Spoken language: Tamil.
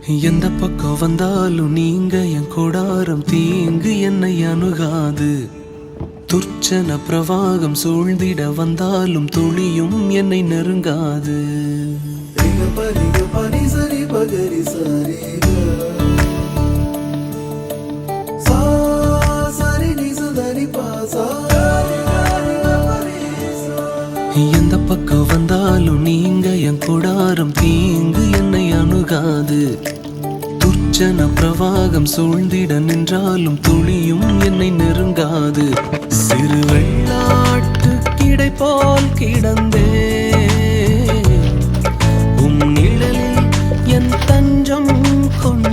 எந்த பக்கம் வந்தாலும் நீங்க என் கொடாரம் தீங்கு என்னை அணுகாது. துர்ச்சன பிரவாகம் சூழ்ந்திட வந்தாலும் துளியும் என்னை நெருங்காது. எந்த பக்கம் வந்தாலும் நீங்க என் கொடாரம் தீங்கு என்னை அணுகாது. துர்ச்சன பிரவாகம் சூழ்ந்திட நின்றாலும் துளியும் என்னை நெருங்காது. சிறு வெள்ளாட்டு கிடை போல் கிடந்தே உம் நிழலில் என் தஞ்சம் கொண்டு